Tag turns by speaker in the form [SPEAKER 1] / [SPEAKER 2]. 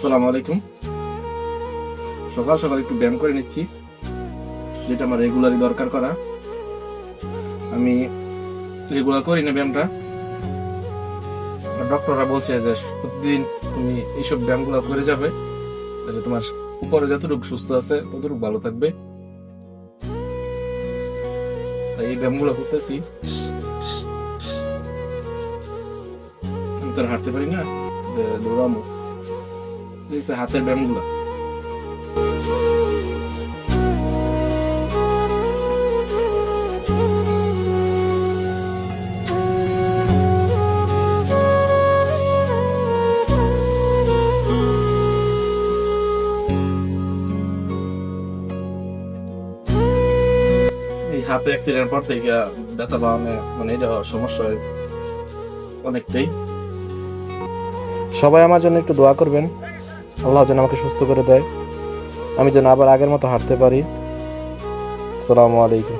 [SPEAKER 1] আসসালামু আলাইকুম। সকাল সকাল একটু ব্যায়াম করে নিচ্ছি, যেটা আমার রেগুলারই দরকার করা। আমি রেগুলার করি না ব্যায়ামটা। ডক্টররা বলছে যে প্রতিদিন তুমি এইসব ব্যায়ামগুলো করে যাবে, তাহলে তোমার উপরে যতটুকু সুস্থ আছে ততটুকু ভালো থাকবে। তাই এই ব্যায়ামগুলো করতেছি। আমি তো আর হাঁটতে পারি না, দৌড়ামো। এই যে হাতের ব্যায়ামগুলো। এই হাতে অ্যাক্সিডেন্ট পর থেকে ব্যথা পাওয়া মানে এটা সমস্যা হয় অনেকটাই। সবাই আমার জন্য একটু দোয়া করবেন, আল্লাহ যেন আমাকে সুস্থ করে দেয়, আমি যেন আবার আগের মতো হাঁটতে পারি। আসসালামু আলাইকুম।